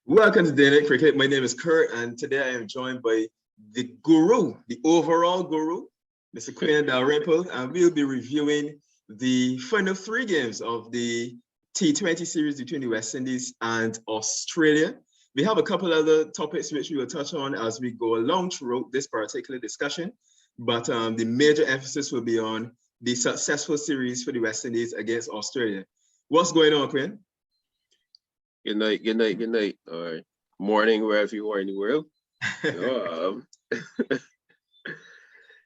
Welcome to Day Night Cricket. My name is Kurt, and today I am joined by the guru, the overall guru, Mr. Kwayne Kurt, and we'll be reviewing the final three games of the T20 series between the West Indies and Australia. We have a couple other topics which we will touch on as we go along throughout this particular discussion, but the major emphasis will be on the successful series for the West Indies against Australia. What's going on, Kwayne? Good night, or morning, wherever you are in the world.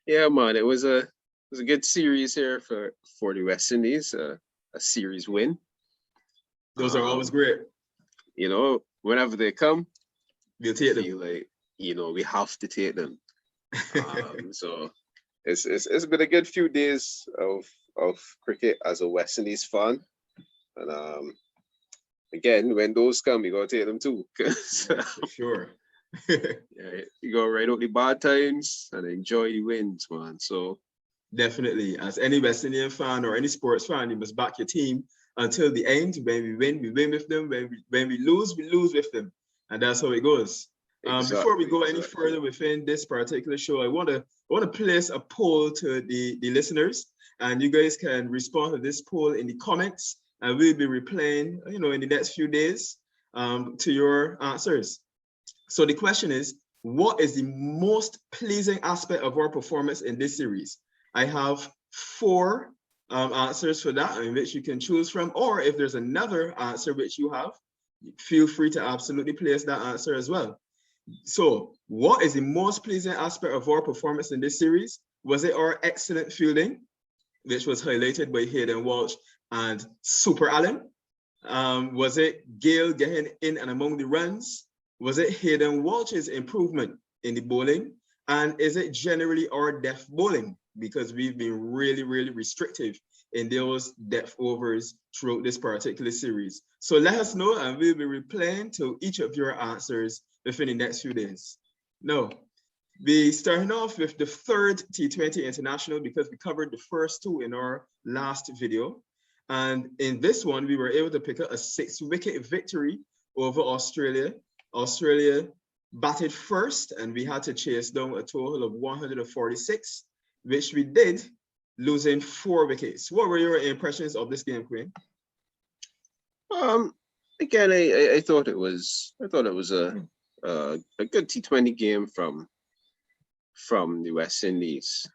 Yeah, man, it was a good series here for the West Indies, a series win. Those are always great. Whenever they come, we'll take them. Feel like, we have to take them. So it's been a good few days of cricket as a West Indies fan, and again, when those come, you gotta take them too. Yeah, for sure. Yeah, you gotta ride out the bad times and enjoy the wins, man. So definitely, as any West Indian fan or any sports fan, you must back your team until the end. When we win with them. When we lose with them, and that's how it goes. Before we go any further within this particular show, I want to place a poll to the listeners, and you guys can respond to this poll in the comments. And we'll be replaying, in the next few days to your answers. So the question is, what is the most pleasing aspect of our performance in this series? I have 4 answers for that in which you can choose from, or if there's another answer which you have, feel free to absolutely place that answer as well. So what is the most pleasing aspect of our performance in this series? Was it our excellent fielding, which was highlighted by Hayden Walsh and Super Allen? Was it Gayle getting in and among the runs? Was it Hayden Walsh's improvement in the bowling? And is it generally our depth bowling? Because we've been really, really restrictive in those depth overs throughout this particular series. So let us know, and we'll be replying to each of your answers within the next few days. Now, we starting off with the third T20 international because we covered the first 2 in our last video. And in this one, we were able to pick up a 6-wicket victory over Australia. Australia batted first, and we had to chase down a total of 146, which we did, losing 4 wickets. What were your impressions of this game, Kwayne? Again, I thought it was a good T20 game from the West Indies.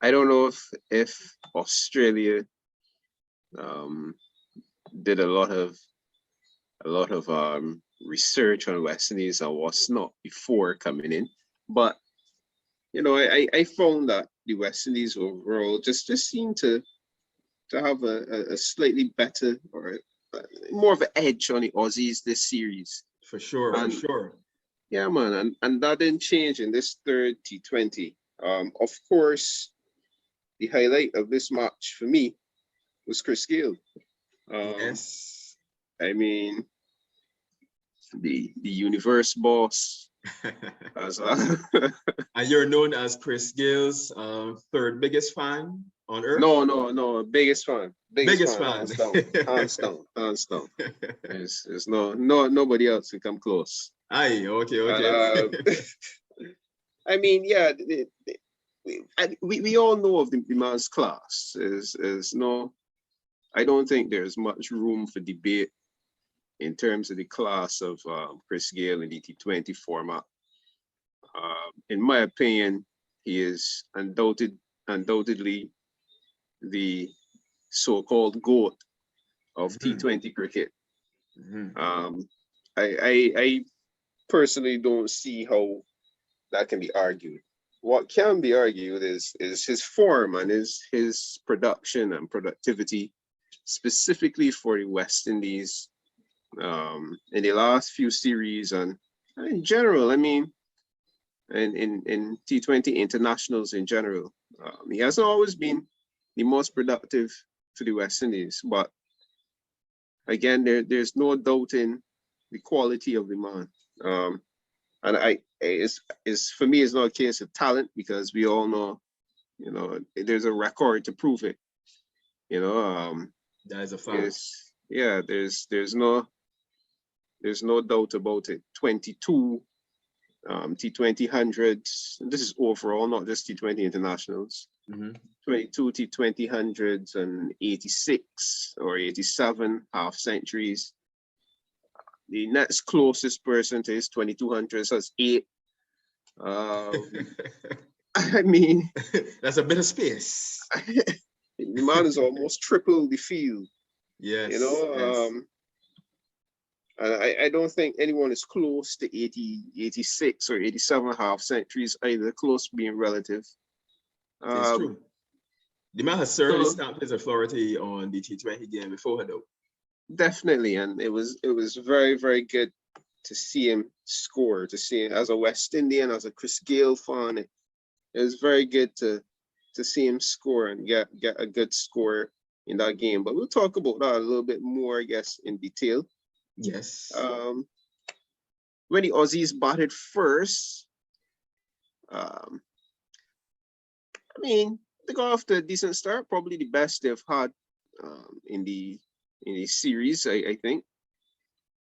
I don't know if Australia did a lot of research on West Indies and what's not before coming in, but I found that the West Indies overall just seemed to have a slightly better or more of an edge on the Aussies this series. For sure, for sure. Yeah, man, and that didn't change in this third T20. Of course, the highlight of this match for me was Chris Gayle. Yes. I mean, the universe boss. And you're known as Chris Gayle's third biggest fan on earth? No, biggest fan. Biggest fan. Hands down. There's nobody else can come close. Aye, okay. I mean, yeah, we all know of the man's class. I don't think there's much room for debate in terms of the class of Chris Gayle in the T20 format. In my opinion, he is undoubtedly the so-called GOAT of T20 cricket. I personally don't see how that can be argued. What can be argued is his form and his production and productivity, specifically for the West Indies in the last few series and in general. I mean, in T20 internationals in general, he hasn't always been the most productive for the West Indies, but again, there's no doubting the quality of the man. And for me, it's not a case of talent, because we all know, there's a record to prove it. That is a fact. yeah, there's no doubt about it. 22 T20 hundreds. This is overall, not just T20 internationals. 22 T20 hundreds and 86 or 87 half centuries. The next closest person to his 2200s has 8. I mean, that's a bit of space. The man is almost triple the field. Yes. You know, and I don't think anyone is close to 80, 86 or 87 half centuries either, close being relative. It's true. The man has certainly stamped his authority on the T20 game before, though. Definitely, and it was very, very good to see him score, to see him as a West Indian, as a Chris Gayle fan. It was very good to see him score and get a good score in that game. But we'll talk about that a little bit more, I guess, in detail. Yes. When the Aussies batted first, I mean, they got off to a decent start, probably the best they've had in the series, I think.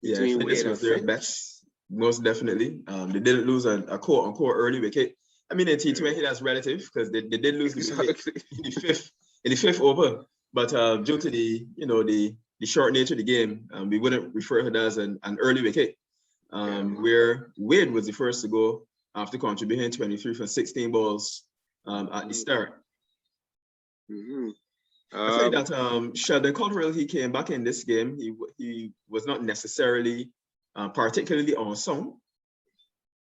Yeah, I think this was their best, most definitely. They didn't lose a quote-unquote early wicket. I mean, in T20, that's relative because they did lose the wicket in the fifth over. But due to the short nature of the game, we wouldn't refer to that as an early wicket. Where Wade was the first to go after contributing 23 from 16 balls at the start. I think that Sheldon Cotterill, he came back in this game. He was not necessarily particularly on song.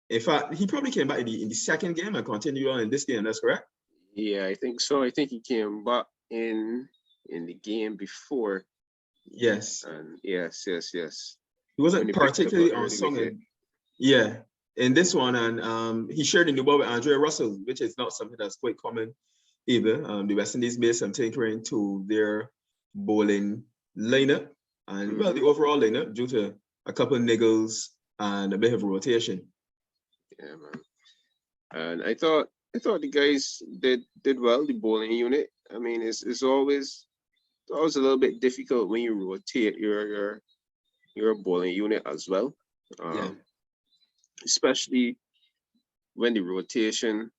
In fact, he probably came back in the second game and continued on in this game. That's correct? Yeah, I think so. I think he came back in the game before. Yes. And yes. He wasn't particularly on song. In this one, and he shared the new ball with Andrea Russell, which is not something that's quite common either. The West Indies made some tinkering to their bowling lineup and well, the overall lineup due to a couple of niggles and a bit of rotation. Yeah, man. And I thought the guys did well, the bowling unit. I mean, it's always a little bit difficult when you rotate your bowling unit as well. Especially when the rotation,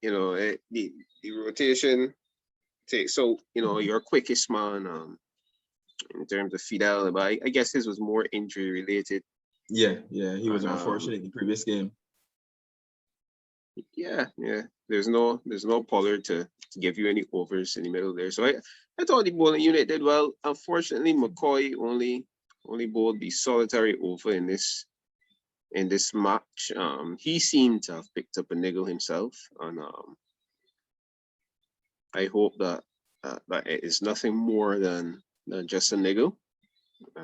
the rotation takes so your quickest man in terms of Fidel, but I guess his was more injury related. Yeah, he was unfortunate in the previous game. Yeah. There's no Pollard to give you any overs in the middle there. So I thought the bowling unit did well. Unfortunately, McCoy only bowled the solitary over in this match. He seemed to have picked up a niggle himself, and I hope that it is nothing more than just a niggle.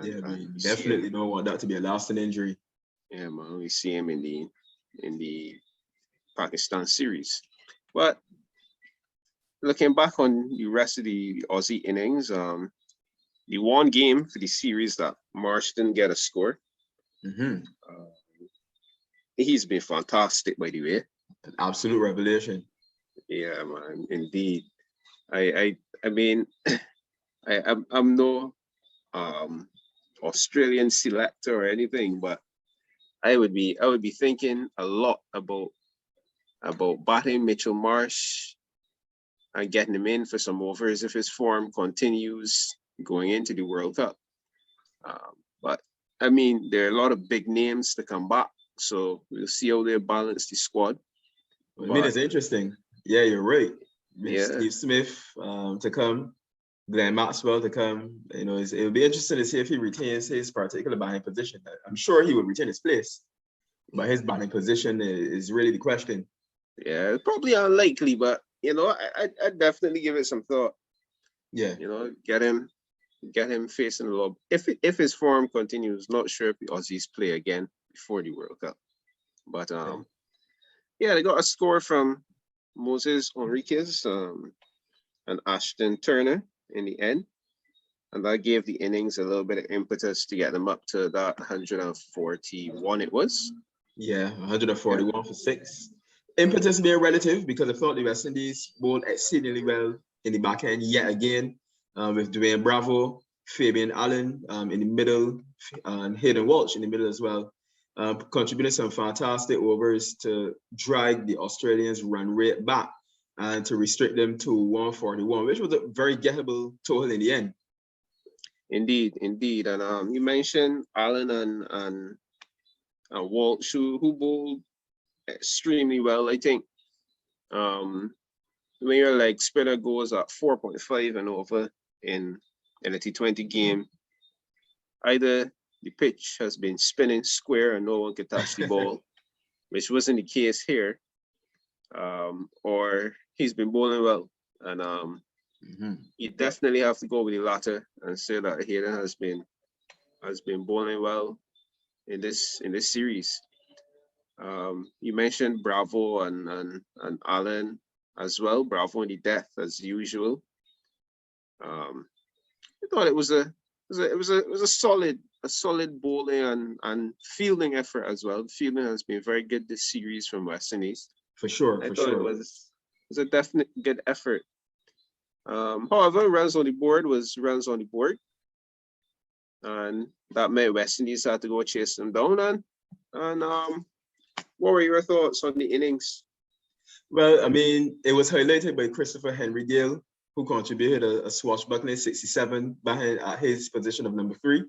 We definitely don't want that to be a lasting injury. Yeah, man, we see him in the Pakistan series. But looking back on the rest of the Aussie innings, the one game for the series that Marsh didn't get a score. He's been fantastic, by the way. An absolute revelation. Yeah, man, indeed. I mean, I'm no Australian selector or anything, but I would be thinking a lot about batting Mitchell Marsh and getting him in for some overs if his form continues going into the World Cup. But I mean, there are a lot of big names to come back, so we'll see how they balance the squad. I mean, it's interesting. Yeah, you're right. Steve Smith to come, Glenn Maxwell to come. It'll be interesting to see if he retains his particular batting position. I'm sure he will retain his place, but his batting position is really the question. Yeah, probably unlikely, but I'd definitely give it some thought. Yeah, get him facing the lob. If his form continues, not sure if the Aussies play again before the World Cup. But they got a score from Moses Enriquez and Ashton Turner in the end, and that gave the innings a little bit of impetus to get them up to that 141. It was 141 for 6. Impetus being relative because I thought the West Indies bowled exceedingly well in the back end yet again. with Dwayne Bravo, Fabian Allen in the middle, and Hayden Walsh in the middle as well. Contributed some fantastic overs to drag the Australians' run rate back and to restrict them to 141, which was a very gettable total in the end. Indeed. And you mentioned Allen and Walsh, who bowled extremely well. I think when your like spinner goes at 4.5 and over in a T20 game, either the pitch has been spinning square and no one can touch the ball, which wasn't the case here, or he's been bowling well. And you definitely have to go with the latter and say that Hayden has been bowling well in this series. You mentioned Bravo and Allen as well. Bravo in the death as usual. I thought it was a solid bowling and fielding effort as well. Fielding has been very good this series from West Indies. For sure. It was a definite good effort. However, runs on the board was runs on the board, and that meant West Indies had to go chase them down. And what were your thoughts on the innings? Well, I mean, it was highlighted by Christopher Henry Gayle, who contributed a swashbuckling 67 behind at his position of number 3.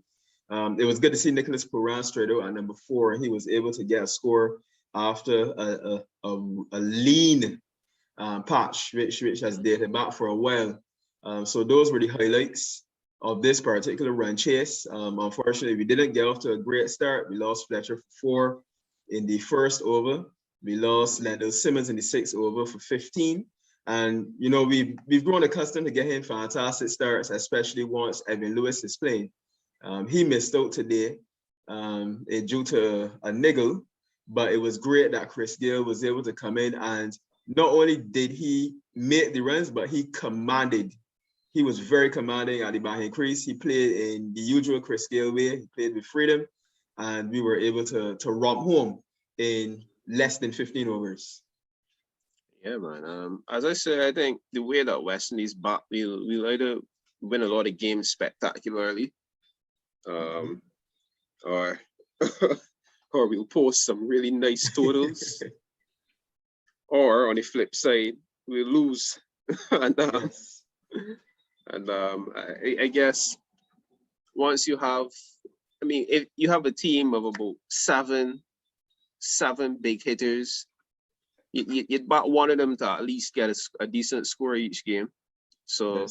It was good to see Nicholas Pooran straight out at number 4. He was able to get a score after a lean patch, which has dated back for a while. So those were the highlights of this particular run chase. Unfortunately, we didn't get off to a great start. We lost Fletcher for 4 in the first over. We lost Landell Simmons in the 6th over for 15. And, you know, we've grown accustomed to getting fantastic starts, especially once Evan Lewis is playing. He missed out today due to a niggle, but it was great that Chris Gayle was able to come in, and not only did he make the runs, but he commanded. He was very commanding at the behind crease. He played in the usual Chris Gayle way. He played with freedom, and we were able to romp home in less than 15 overs. Yeah, man. As I said, I think the way that West Indies bat, we'll either win a lot of games spectacularly, or or we'll post some really nice totals, or on the flip side, we'll lose. And Yes. I guess once you have, I mean, if you have a team of about seven big hitters, you'd bat one of them to at least get a decent score each game. So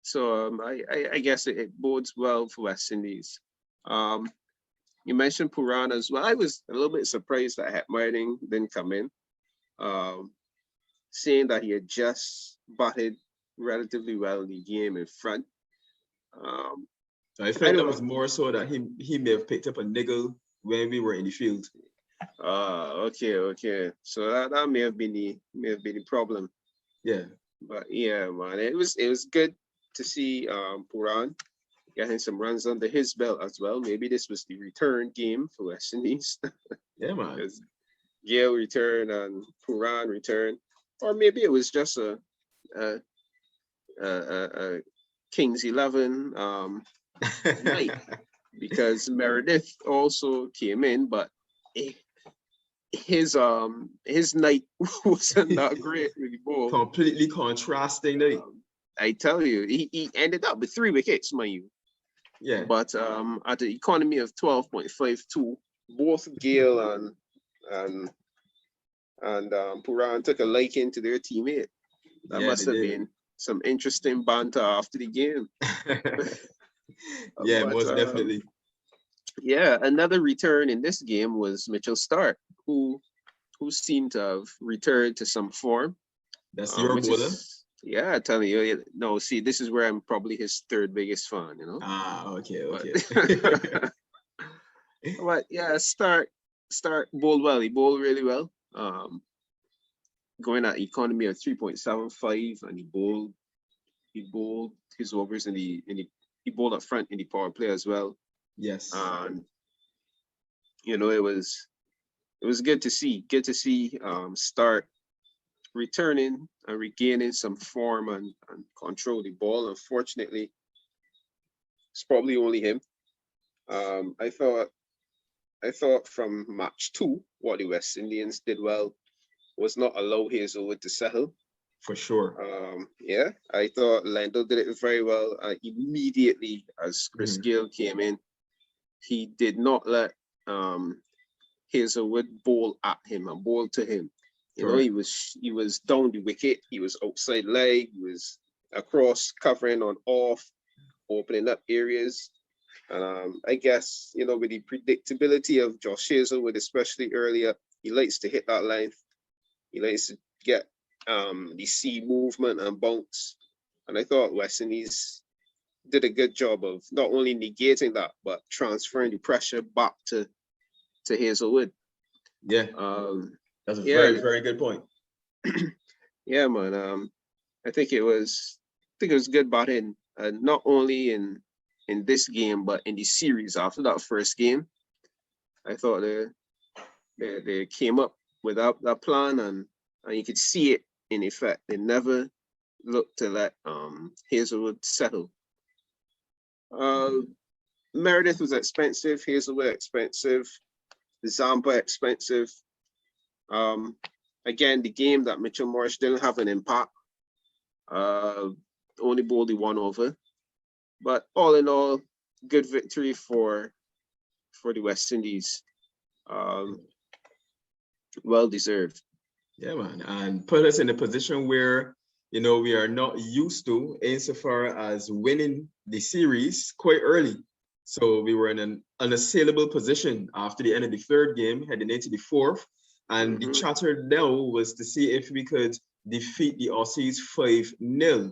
I guess it bodes well for West Indies. You mentioned Pooran as well. I was a little bit surprised that Hetmarding didn't come in, seeing that he had just batted relatively well in the game in front. I think that was more so that he may have picked up a niggle when we were in the field. Okay. So that may have been the problem. Yeah. But yeah, man, it was good to see Pooran getting some runs under his belt as well. Maybe this was the return game for West Indies. Yeah, man. Because Gayle returned and Pooran returned, or maybe it was just a Kings 11 night, because Meredith also came in, but his night wasn't that great with the ball. Completely contrasting night. I tell you, he ended up with 3 wickets, mind you. Yeah. But at the economy of 12.52, both Gayle and Pooran took a liking to their teammate. That must have been some interesting banter after the game. Yeah, most definitely. Yeah, another return in this game was Mitchell Starc, who seemed to have returned to some form. That's your bowler? Yeah, I'm telling you. No, see, this is where I'm probably his 3rd biggest fan, you know? Okay. But yeah, Starc bowled well. He bowled really well. Going at economy of 3.75, and he bowled his overs he bowled up front in the power play as well. Yes. And you know, it was good to see Starc returning and regaining some form and control the ball. Unfortunately, it's probably only him. I thought from match 2, what the West Indians did well was not allow Hazelwood to settle. For sure. Yeah, I thought Lendl did it very well. Immediately as Chris Gayle came in, he did not let Hazelwood bowl at him and bowl to him. You know, he was down the wicket, he was outside leg, he was across, covering on off, opening up areas. And I guess, you know, with the predictability of Josh Hazelwood, especially earlier, he likes to hit that length. He likes to get the sea movement and bounce. And I thought West Indies did a good job of not only negating that, but transferring the pressure back to Hazelwood. Yeah. That's a very, very good point. Yeah, man. I think it was good batting, not only in this game, but in the series after that first game. I thought they came up with that plan, and you could see it in effect. They never looked to let Hazelwood settle. Meredith was expensive, Hazelwood expensive, Zampa expensive. Again, the game that Mitchell Marsh didn't have an impact. Only bowled the 1 over. But all in all, good victory for the West Indies. Well deserved. Yeah, man. And put us in a position where, you know, we are not used to insofar as winning the series quite early. So we were in an unassailable position after the end of the 3rd game, heading into the 4th. And the chatter now was to see if we could defeat the Aussies 5-0.